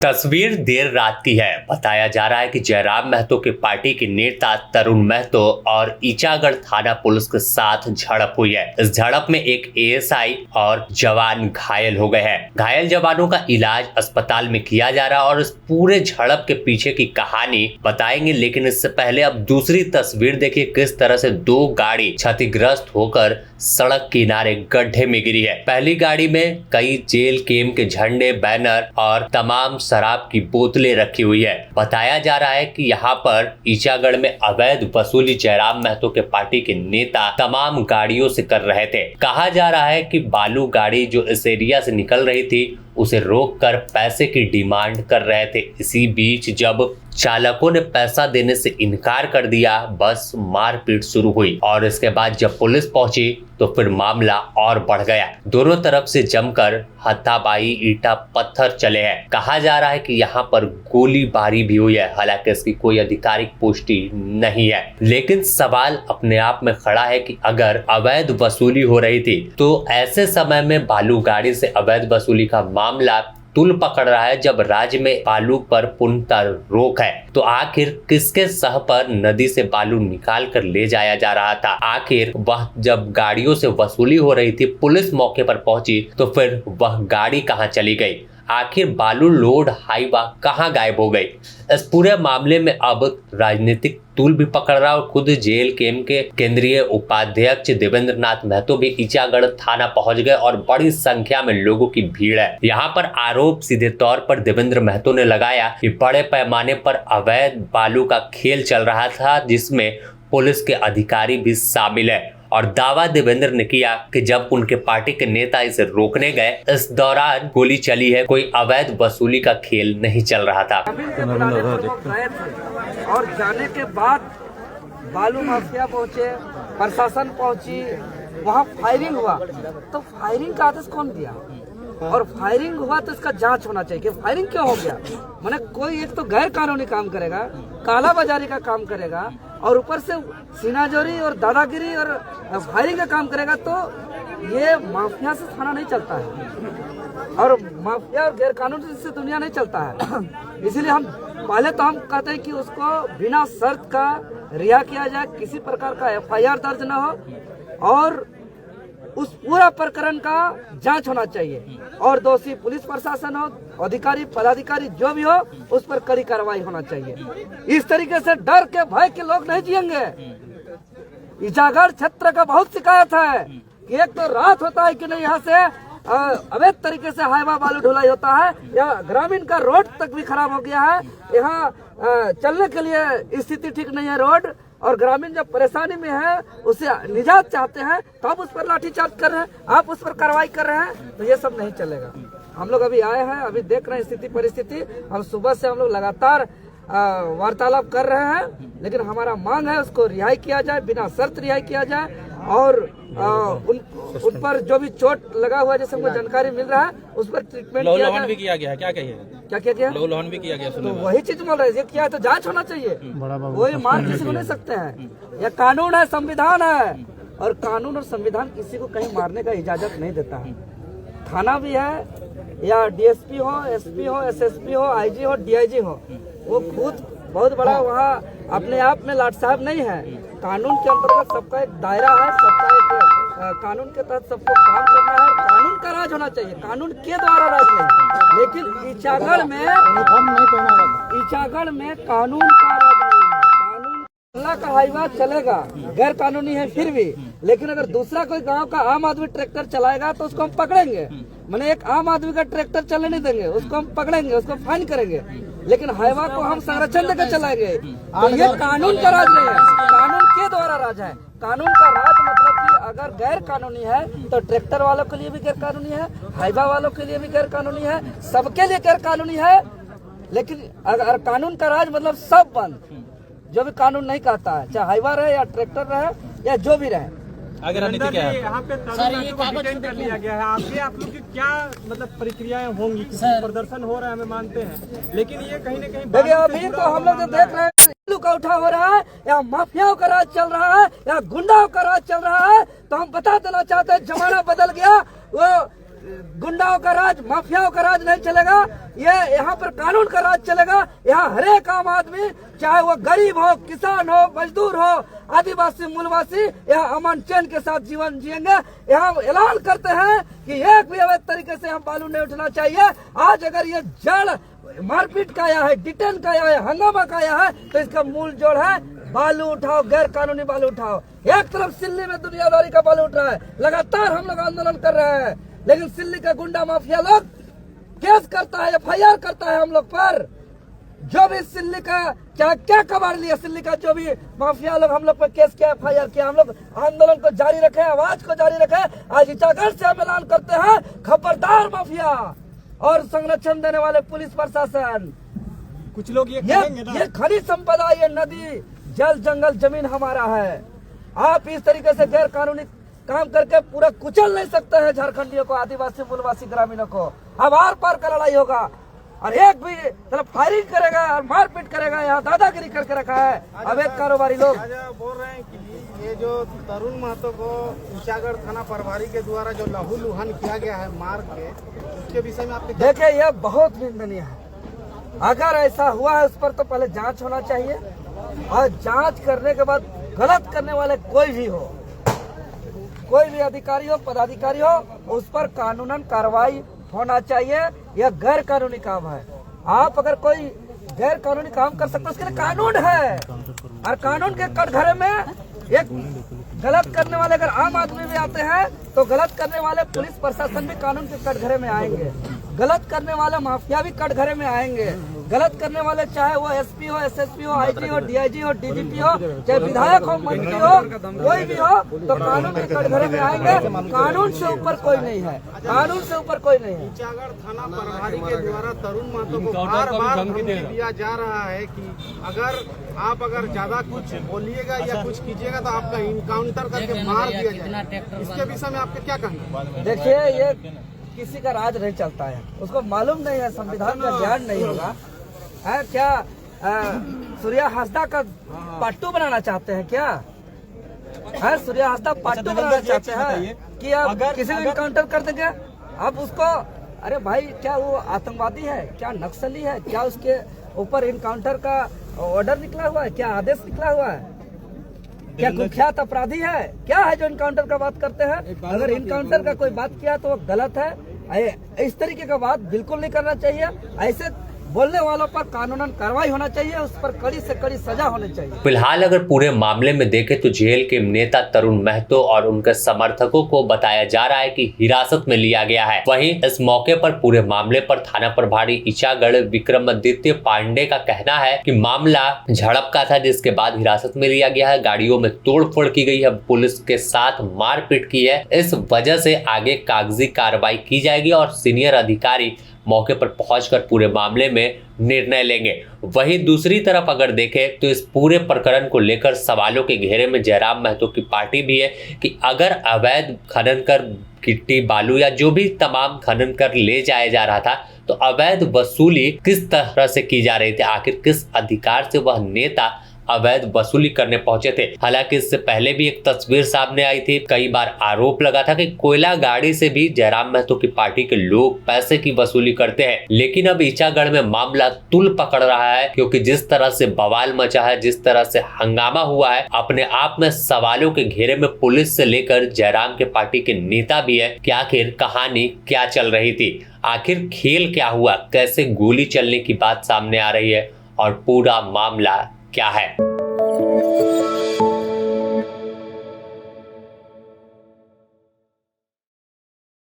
तस्वीर देर रात की है। बताया जा रहा है कि जयराम महतो की पार्टी के नेता तरुण महतो और ईचागढ़ थाना पुलिस के साथ झड़प हुई है। इस झड़प में एक एएसआई और जवान घायल हो गए हैं। घायल जवानों का इलाज अस्पताल में किया जा रहा है और इस पूरे झड़प के पीछे की कहानी बताएंगे। लेकिन इससे पहले अब दूसरी तस्वीर देखिए, किस तरह से दो गाड़ी क्षतिग्रस्त होकर सड़क किनारे गड्ढे में गिरी है। पहली गाड़ी में कई जेल केम के झंडे, बैनर और तमाम शराब की बोतलें रखी हुई है। बताया जा रहा है कि यहाँ पर ईचागढ़ में अवैध वसूली जयराम महतो के पार्टी के नेता तमाम गाड़ियों से कर रहे थे। कहा जा रहा है कि बालू गाड़ी जो इस एरिया से निकल रही थी उसे रोककर पैसे की डिमांड कर रहे थे। इसी बीच जब चालकों ने पैसा देने से इनकार कर दिया, बस मारपीट शुरू हुई और इसके बाद जब पुलिस पहुंची तो फिर मामला और बढ़ गया। दोनों तरफ से जमकर हाथापाई, ईंटा पत्थर चले हैं। कहा जा रहा है कि यहाँ पर गोलीबारी भी हुई है। हालांकि इसकी कोई आधिकारिक पुष्टि नहीं है, लेकिन सवाल अपने आप में खड़ा है कि अगर अवैध वसूली हो रही थी तो ऐसे समय में बालू गाड़ी से अवैध वसूली का मामला तुल पकड़ रहा है जब राज्य में बालू पर पूर्णतः रोक है, तो आखिर किसके सह पर नदी से बालू निकाल कर ले जाया जा रहा था। आखिर वह जब गाड़ियों से वसूली हो रही थी, पुलिस मौके पर पहुंची तो फिर वह गाड़ी कहां चली गई। आखिर बालू लोड हाईवा कहां गायब हो गई। इस पूरे मामले में अब राजनीतिक तूल भी पकड़ रहा और खुद जेल केम के केंद्रीय उपाध्यक्ष देवेंद्र नाथ महतो भी ईचागढ़ थाना पहुंच गए और बड़ी संख्या में लोगों की भीड़ है। यहाँ पर आरोप सीधे तौर पर देवेंद्र महतो ने लगाया कि बड़े पैमाने पर अवैध बालू का खेल चल रहा था, जिसमें पुलिस के अधिकारी भी शामिल है। और दावा देवेंद्र ने किया कि जब उनके पार्टी के नेता इसे रोकने गए, इस दौरान गोली चली है, कोई अवैध वसूली का खेल नहीं चल रहा था। और जाने के बाद बालू माफिया पहुंचे, प्रशासन पहुंची, वहाँ फायरिंग हुआ। तो फायरिंग का आदेश कौन दिया? और फायरिंग हुआ तो इसका जांच होना चाहिए कि फायरिंग क्यों हो गया। माने कोई एक तो गैर कानूनी काम करेगा, काला बाजारी का काम करेगा और ऊपर से सीनाजोरी और दादागिरी और फायरिंग का काम करेगा, तो ये माफिया से थाना नहीं चलता है और माफिया और गैर कानूनी से दुनिया नहीं चलता है। इसीलिए हम पहले तो हम कहते हैं कि उसको बिना शर्त का रिहा किया जाए, किसी प्रकार का एफआईआर दर्ज न हो और उस पूरा प्रकरण का जांच होना चाहिए और दोषी पुलिस प्रशासन हो, अधिकारी पदाधिकारी जो भी हो, उस पर कड़ी कार्रवाई होना चाहिए। इस तरीके से डर के भय के लोग नहीं जिएंगे। ईचागढ़ क्षेत्र का बहुत शिकायत है कि एक तो रात होता है कि नहीं, यहाँ से अवैध तरीके से हाईवा बालू ढुलाई होता है, या ग्रामीण का रोड तक भी खराब हो गया है। यहाँ चलने के लिए स्थिति ठीक नहीं है रोड, और ग्रामीण जब परेशानी में है, उसे निजात चाहते हैं तो आप उस पर लाठीचार्ज कर रहे हैं, आप उस पर कार्रवाई कर रहे हैं, तो ये सब नहीं चलेगा। हम लोग अभी आए हैं, अभी देख रहे हैं स्थिति परिस्थिति। हम सुबह से हम लोग लगातार वार्तालाप कर रहे हैं, लेकिन हमारा मांग है उसको रिहाई किया जाए, बिना शर्त रिहाई किया जाए और उन पर जो भी चोट लगा हुआ है, जैसे हमको जानकारी मिल रहा है, उस पर ट्रीटमेंट किया जाए। भी किया गया है, क्या कहिए? क्या लोहन भी किया गया, तो वही चीज बोल रहे हैं, ये किया है तो जांच होना चाहिए। कोई मार किसी को नहीं सकते हैं, यह कानून है, संविधान है, और कानून और संविधान किसी को कहीं मारने का इजाजत नहीं देता है। थाना भी है, या डीएसपी हो, एसपी हो, एसएसपी हो, आईजी हो, डीआईजी हो, वो खुद बहुत बड़ा वहाँ अपने आप में लाट साहब नहीं है। कानून के अंतर्गत सबका एक दायरा है, सबका एक कानून के तहत सबको काम करना है। कानून का राज होना चाहिए, कानून के द्वारा राज नहीं। लेकिन ईचागढ़ में कानून का राज नहीं है। कानून अल्लाह का हाईवा चलेगा, गैर कानूनी है फिर भी, लेकिन अगर दूसरा कोई गांव का आम आदमी ट्रैक्टर चलाएगा तो उसको हम पकड़ेंगे। मैंने एक आम आदमी का ट्रैक्टर चलने नहीं देंगे, उसको हम पकड़ेंगे, उसको फाइन करेंगे, लेकिन हाईवा को हम संरक्षण देकर चलाएंगे। तो ये कानून का राज नहीं है, कानून के द्वारा राज है। कानून का राज मतलब कि अगर गैर कानूनी है तो ट्रैक्टर वालों के लिए भी गैर कानूनी है, हाईवा वालों के लिए भी गैर कानूनी है, सबके लिए गैर कानूनी है। लेकिन अगर कानून का राज मतलब सब बंद, जो भी कानून नहीं कहता है, चाहे हाईवा रहे या ट्रैक्टर रहे या जो भी रहे। अगर यहाँ पे डिटेन कर लिया गया है, आप लोग की क्या मतलब प्रक्रियाएं होंगी? प्रदर्शन हो रहा है, हमें मानते हैं, लेकिन ये कहीं न कहीं देखिए अभी तो हम लोग देख रहे हैं का उठा हो रहा है, या माफियाओं का राज चल रहा है, या गुंडाओं का राज चल रहा है। तो हम बता देना चाहते हैं, जमाना बदल गया। वो गुंडाओं का राज, माफियाओं का राज नहीं चलेगा। ये यहाँ पर कानून का राज चलेगा। यहाँ हर एक आम आदमी, चाहे वो गरीब हो, किसान हो, मजदूर हो, आदिवासी, मूलवासी, यहाँ अमन चैन के साथ जीवन जिएंगे। यहाँ ऐलान करते हैं कि एक भी अवैध तरीके से हम बालू नहीं उठना चाहिए। आज अगर ये जड़ मारपीट का आया है, डिटेन का आया है, हंगामा का आया है, तो इसका मूल जोड़ है बालू उठाओ, गैर कानूनी बालू उठाओ। एक तरफ सिल्ली में दुनियादारी का बालू उठ रहा है, लगातार हम लोग आंदोलन कर रहे हैं, लेकिन सिल्ली का गुंडा माफिया लोग केस करता है, FIR करता है हम लोग पर। जो भी सिल्ली का चाहे क्या कबाड़ लिया, सिल्ली का जो भी माफिया लोग हम लोग पर केस किया, FIR किया, हम लोग आंदोलन को जारी रखे, आवाज को जारी रखे। आज ईचागढ़ से हम ऐलान करते हैं, खबरदार माफिया और संरक्षण देने वाले पुलिस प्रशासन। कुछ लोग ये कहेंगे ना, ये खनिज संपदा, ये नदी, जल, जंगल, जमीन हमारा है। आप इस तरीके से गैर कानूनी काम करके पूरा कुचल नहीं सकते हैं झारखंडियों को, आदिवासी, मूलवासी, ग्रामीणों को। अब आर पार का लड़ाई होगा और एक भी तरफ फायरिंग करेगा और मारपीट करेगा। यहाँ दादागिरी करके रखा है अवैध कारोबारी लोग। बोल रहे हैं कि ये जो तरुण महतो को ईचागढ़ थाना प्रभारी के द्वारा जो लहूलुहान किया गया है मार के, उसके विषय में आपके देखिए, यह बहुत निंदनीय है। अगर ऐसा हुआ है, उस पर तो पहले जांच होना चाहिए और जांच करने के बाद गलत करने वाले कोई भी हो, कोई भी अधिकारी हो, पदाधिकारी हो, उस पर कानूनन कार्रवाई होना चाहिए। यह गैर कानूनी काम है। आप अगर कोई गैर कानूनी काम कर सकते हो, उसके लिए कानून है। और कानून के कटघरे में एक गलत करने वाले अगर आम आदमी भी आते हैं, तो गलत करने वाले पुलिस प्रशासन भी कानून के कटघरे में आएंगे। गलत करने वाले माफिया भी कटघरे में आएंगे। गलत करने वाले चाहे वो SP हो, SSP हो, IG हो, DIG हो, DGP हो, चाहे विधायक हो, मंत्री हो, कोई भी हो, तो कानून के कटघरे में आएंगे। कानून से ऊपर कोई नहीं है, कानून से ऊपर कोई नहीं है। ईचागढ़ थाना प्रभारी के द्वारा तरुण महतो को बार बार धमकी दिया जा रहा है कि अगर ज्यादा कुछ बोलिएगा या कुछ कीजिएगा तो आपका इनकाउंटर करके मार दिया जाएगा। इसके विषय में आपके क्या कहना है? देखिए, ये किसी का राज नहीं चलता है, उसको मालूम नहीं है, संविधान का ज्ञान नहीं होगा। है क्या सूर्या हासदा का पाट्टू बनाना चाहते हैं क्या? है सूर्या हासदा पाट्टू बनाना चाहते हैं कि अब किसी को इनकाउंटर कर देंगे? अब उसको, अरे भाई, क्या वो आतंकवादी है, क्या नक्सली है, क्या उसके ऊपर इनकाउंटर का ऑर्डर निकला हुआ है, क्या आदेश निकला हुआ है, क्या कुख्यात अपराधी है, क्या है जो इनकाउंटर का बात करते हैं? अगर इनकाउंटर का कोई बात किया तो वो गलत है। इस तरीके का बात बिल्कुल नहीं करना चाहिए। ऐसे बोलने वालों पर कानूनन कार्रवाई होना चाहिए, उस पर कड़ी से कड़ी सजा होनी चाहिए। फिलहाल अगर पूरे मामले में देखें तो जेल के नेता तरुण महतो और उनके समर्थकों को बताया जा रहा है कि हिरासत में लिया गया है। वहीं इस मौके पर पूरे मामले पर थाना प्रभारी ईचागढ़ विक्रमादित्य पांडे का कहना है कि मामला झड़प का था, जिसके बाद हिरासत में लिया गया है। गाड़ियों में तोड़फोड़ की गई है, पुलिस के साथ मारपीट की है। इस वजह से आगे कागजी कार्रवाई की जाएगी और सीनियर अधिकारी मौके पर पहुंचकर पूरे मामले में निर्णय लेंगे। वहीं दूसरी तरफ अगर देखें तो इस पूरे प्रकरण को लेकर सवालों के घेरे में जयराम महतो की पार्टी भी है कि अगर अवैध खनन कर गिट्टी, बालू या जो भी तमाम खनन कर ले जाया जा रहा था, तो अवैध वसूली किस तरह से की जा रही थी, आखिर किस अधिकार से वह नेता अवैध वसूली करने पहुंचे थे। हालांकि इससे पहले भी एक तस्वीर सामने आई थी, कई बार आरोप लगा था कि कोयला गाड़ी से भी जयराम महतो की पार्टी के लोग पैसे की वसूली करते हैं। लेकिन अब ईचागढ़ में मामला तुल पकड़ रहा है, क्योंकि जिस तरह से बवाल मचा है, जिस तरह से हंगामा हुआ है, अपने आप में सवालों के घेरे में पुलिस से लेकर जयराम के पार्टी के नेता भी है कि आखिर कहानी क्या चल रही थी, आखिर खेल क्या हुआ, कैसे गोली चलने की बात सामने आ रही है और पूरा मामला क्या है।